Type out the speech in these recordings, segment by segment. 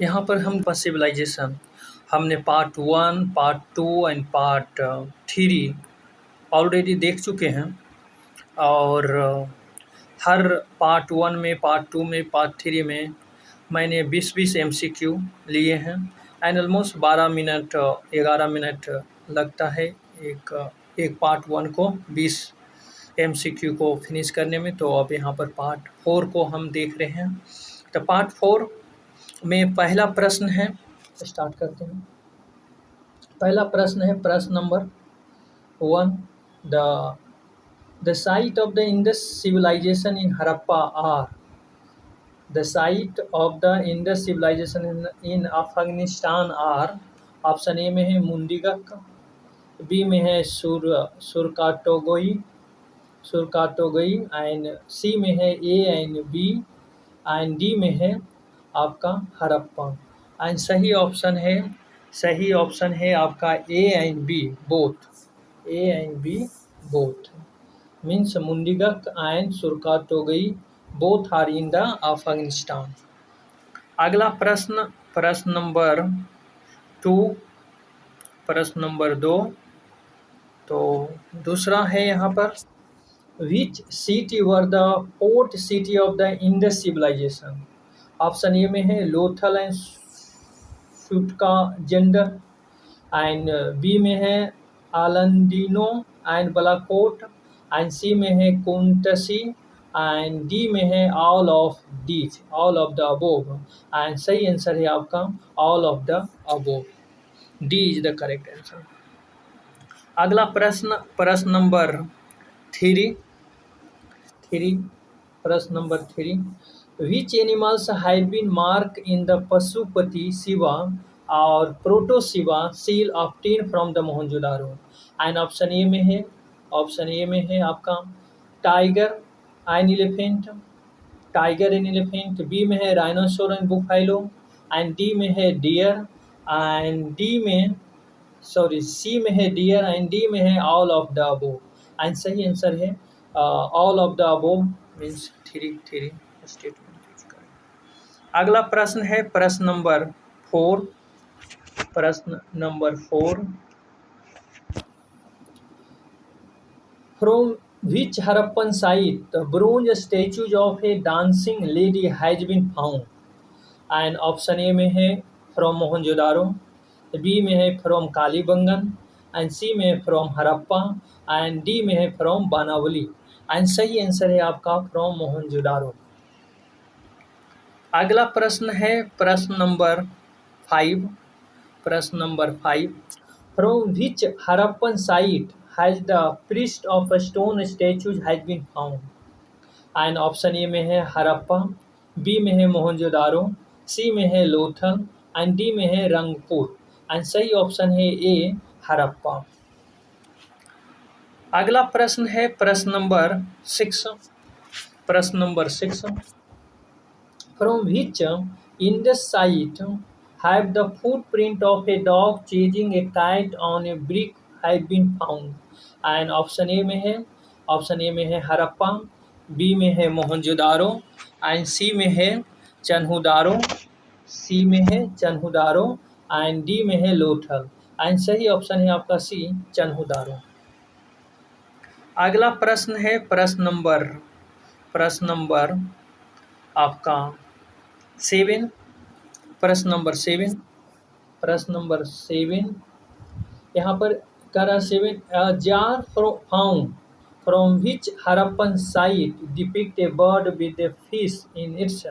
यहाँ पर हम सिविलाइजेशन हमने part 1, part 2 and part 3 already देख चुके हैं। और हर पार्ट 1 में, पार्ट 2 में, पार्ट 3 में मैंने 20-20 MCQ लिए हैं एंड ऑलमोस्ट 12 मिनट 11 मिनट लगता है एक पार्ट 1 को 20 MCQ को फिनिश करने में। तो अब यहाँ पर पार्ट 4 को हम देख रहे हैं। तो पार्ट 4 में पहला प्रश्न है, स्टार्ट करते हैं। पहला प्रश्न है प्रश्न number 1, the site of the Indus civilization in Harappa are the site of the Indus civilization in Afghanistan are option A में है मुंडीगक, बी में है सुरकाटोगई एंड सी में है A and B and D में है आपका हड़प्पा। एंड सही ऑप्शन है आपका A and B both means Mundigak and सुरकाटोगई both are in the Afghanistan. अगला प्रश्न नंबर 2। तो दूसरा है यहाँ पर, which city were the port city of the Indus civilisation. Option A में है Lothal and Sutkagen Dor and B में है आलंदीनो एंड बलाकोट एंड सी में है कुंटसी एंड डी में है all of the above. And सही आंसर है आपका all of the above, D is the correct answer. अगला प्रश्न नंबर 3। प्रश्न number 3, which animals have been mark in the Pashupati Shiva और proto Shiva seal obtain from the Mohenjodaro. And option A में है आपका टाइगर एंड एलिफेंट, बी में है rhinoceros and buffalo and D में है डियर एंड सी में है डियर एंड डी में है all of the above. And सही आंसर है all of the above means 3 statement. अगला प्रश्न है प्रश्न number 4। From which Harappan site the bronze statues of a dancing lady has been found? And option A में है फ्रॉम मोहनजोदारो, बी में है फ्रॉम कालीबंगन एंड सी में है फ्रॉम हड़प्पा एंड डी में है फ्रॉम बानावली। एंड सही आंसर है आपका फ्रॉम मोहनजोदारो। अगला प्रश्न है प्रश्न number 5। From which Harappan site has the priest of stone statues has been found. And option A में है हड़प्पा, बी में है मोहनजोदारो, सी में है लोथल एंड डी में है रंगपुर। एंड सही ऑप्शन है ए हड़प्पा। अगला प्रश्न है प्रश्न number 6। From which Indus site have the footprint of a dog chasing a kite on a brick have been found. And option A में है हड़प्पा, बी में है मोहनजोदारो एंड सी में है चन्हुदारो एंड डी में है लोथल। एंड सही ऑप्शन है आपका सी चन्हुदारो। अगला प्रश्न है प्रश्न नंबर आपका 7। प्रश्न नंबर 7 यहाँ पर करा 7, jar found from which Harappan site depict A bird with a fish in its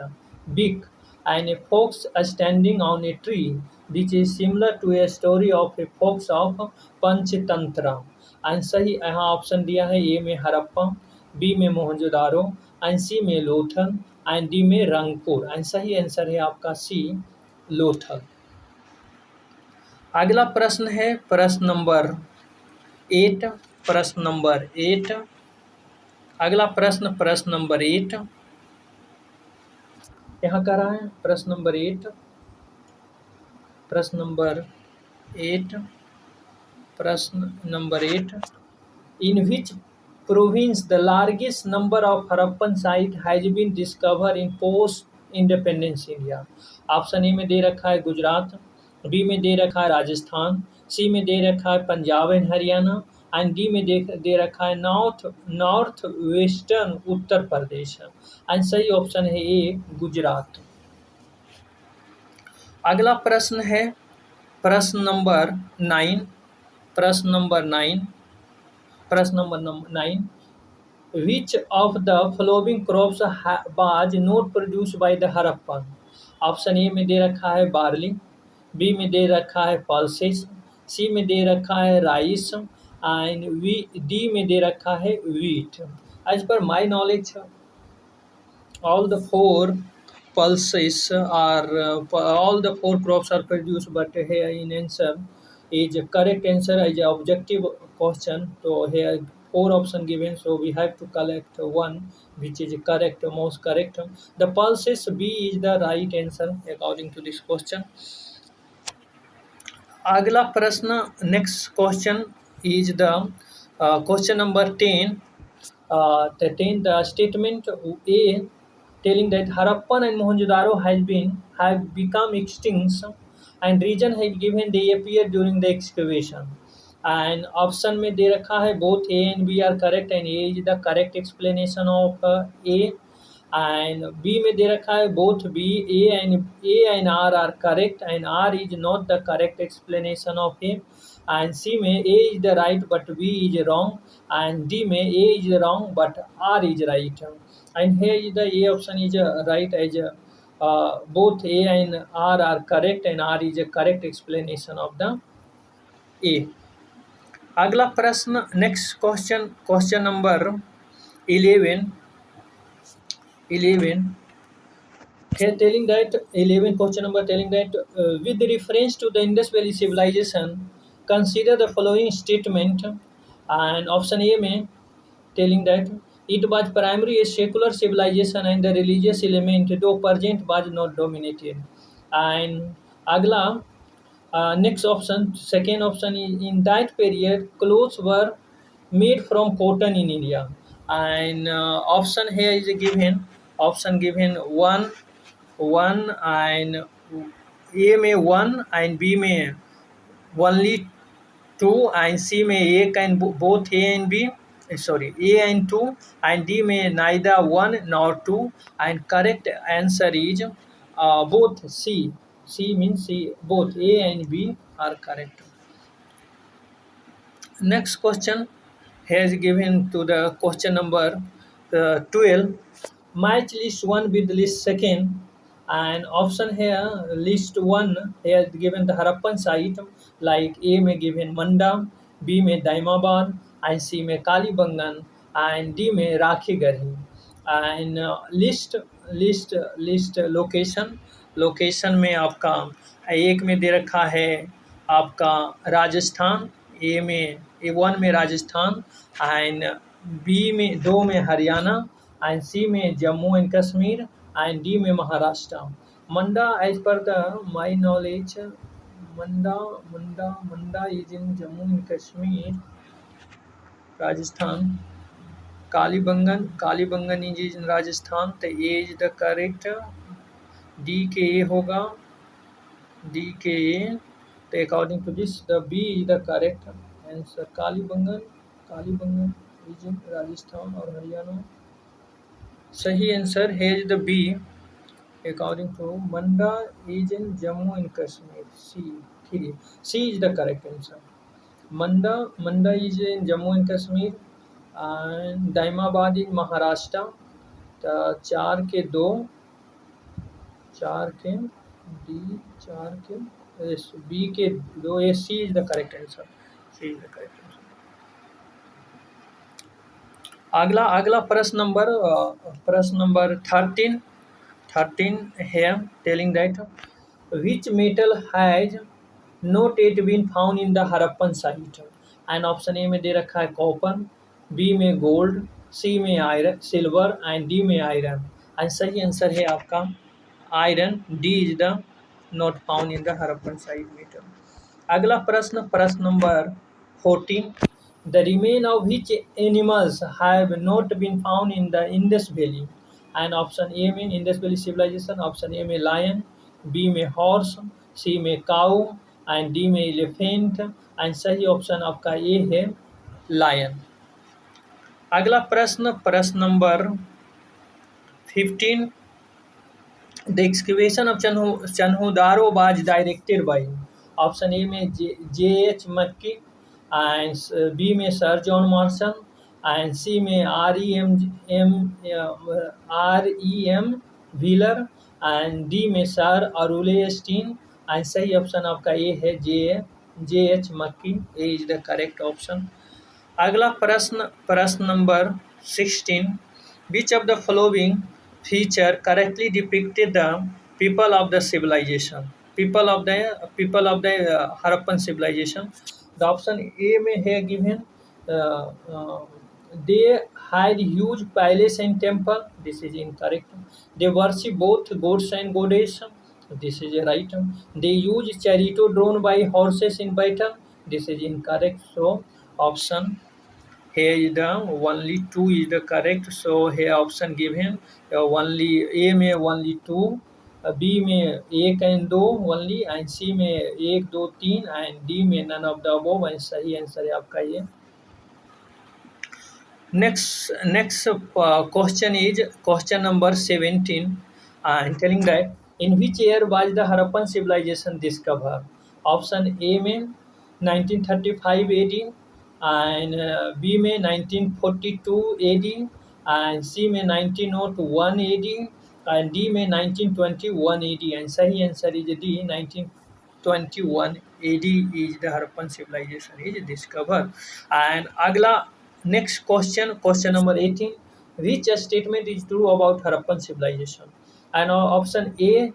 beak and a fox standing on a tree, which is similar to a story of a fox of Panchatantra. And सही यहाँ option दिया है ए में Harappa, B में Mohenjodaro and C में Lothal and D में Rangpur. And सही answer है आपका सी लोथल। अगला प्रश्न है प्रश्न नंबर 8। अगला प्रश्न नंबर 8 यहाँ कर रहा है प्रश्न नंबर 8। प्रश्न number 8 in which province the largest number of Harappan site has been discovered in post independence India. Option A में दे रखा है गुजरात, बी में दे रखा है राजस्थान, सी में दे रखा है Punjab and Haryana and D में दे रखा है north western Uttar Pradesh. And सही ऑप्शन है ए गुजरात। अगला प्रश्न है प्रश्न नंबर 9। प्रश्न number 9 which of the following crops was not produce by the Harappan. Option A में दे रखा है बार्ली, बी में दे रखा है पल्सेस, सी में दे रखा है राइस एंड डी में दे रखा है wheat. As per my knowledge all the four pulses are all the four crops are produced, but here in answer is correct answer is a objective question. So here four option given, so we have to collect one which is correct, most correct. The pulses B is the right answer according to this question. अगला प्रश्न next question is the question number 10. The statement A telling that Harappan and Mohenjo-daro have become extinct and region has given they appear during the excavation. And option में दे रखा है both A and B are correct and A is the correct explanation of A. And B में दे रखा है both A and R are correct and R is not the correct explanation of A. And C में A is the right but B is wrong and D में A is wrong but R is right. And here is the A option is right as both A and R are correct and R is a correct explanation of the A. अगला प्रश्न next question number 11 telling that 11 question number telling that with reference to the Indus Valley civilization consider the following statement. And option A में telling that it was primarily a secular civilization and the religious element though present was not dominated. And अगला next option second option is in that period clothes were made from cotton in India. And option here is given option given one and A में 1 and B में only 2 and C में एक and both A and B A and 2 and D में neither 1 nor 2 and correct answer is both C means C, both A and B are correct. Next question has given to the question number 12. Match list 1 with list 2. And option here list 1 has given the Harappan site like A में given Manda, B में Daimabad and C में Kalibangan and D में Rakhigarhi. And list location में आपका एक में दे रखा है आपका राजस्थान, A1 में राजस्थान एंड बी में 2 में हरियाणा एंड सी में Jammu and Kashmir and D में Maharashtra. Manda as per the my knowledge Manda is in Jammu and Kashmir Rajasthan. Kalibangan is in Rajasthan. तो A is the correct. D के ए होगा डी के ए. तो according to this the B is the correct answer. Kalibangan is in Rajasthan और हरियाणा. सही answer है the B according to. Manda is in Jammu and Kashmir. C is the correct answer. Manda is in Jammu and Kashmir and Daimabad in Maharashtra. तो 4 के 2 4 के D 4 के B के 2 A. C is the correct answer. C is the correct answer. अगला प्रश्न number 13 है telling that which metal has not yet been found in the Harappan site. And option A में दे रखा है कॉपर, बी में गोल्ड, सी में iron silver and D में आयरन. एंड सही आंसर है आपका iron. D is the not found in the Harappan site metal. अगला प्रश्न number 14. The remain of which animals have not been found in the Indus Valley. And option A में Indus Valley civilisation, option A में lion, B में horse, C में cow and D में elephant and सही option आपका A है lion. अगला प्रश्न, प्रश्न number 15, the excavation of Chanhudaro was directed by, option A में J.H. मक्की एंड बी में sir John Marshall and C में R.E.M. व्हीलर एंड डी में सर अरुले स्टीन एंड सही ऑप्शन आपका ए है J.H. मक्की, ए इज द करेक्ट ऑप्शन। अगला प्रश्न, प्रश्न number 16, which of the following feature correctly depicted the people of the civilization, people of the Harappan civilization। The option A में है given they had huge palace and temple, this is incorrect। They worship both gods and goddess, this is right। They use chariot drawn by horses in battle, this is incorrect। So option here is the only 2 is the correct, so here option given only A में only 2, B में 1 and 2 only and C में 1 2 3 and D में none of the above and सही answer है आपका ये। Next question is question number 17 and telling that in which year was the Harappan civilization discovered, option A में 1935 AD and B में 1942 AD and C में 1901 AD and D में 1921 AD and सही answer is D, 1921 AD is the Harappan civilization is discovered। And अगला next question, question number 18, which statement is true about Harappan civilization, and option A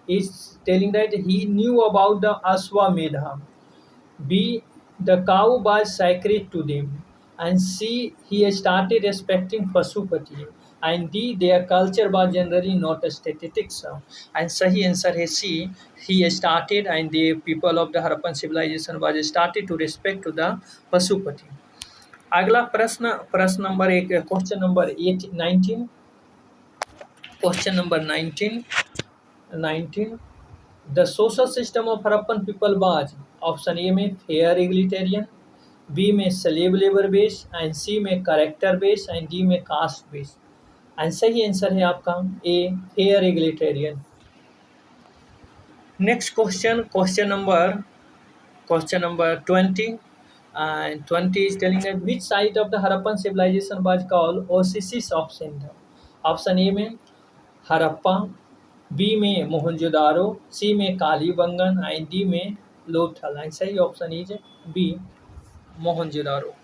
is telling that he knew about the Ashwamedha, B the cow was sacred to them, and C he started respecting Pasupati, and D their culture was generally not static। And sahi answer है C, he started and the people of the Harappan civilization was started to respect to the Pasupati। अगला प्रश्न, प्रश्न number 1, question number 19, question number 19, the social system of Harappan people was, option A में fair egalitarian, B में slave labour base and C में character base and D में caste base and सही answer है आपका A fair egalitarian. Next question, question number 20 and 20 is telling that which site of the Harappan civilization was called Oasis of Sindh, option A में Harappa, B में मोहनजोदारो, सी में Kalibangan and D में Lothal and सही option is B Mohenjodaro.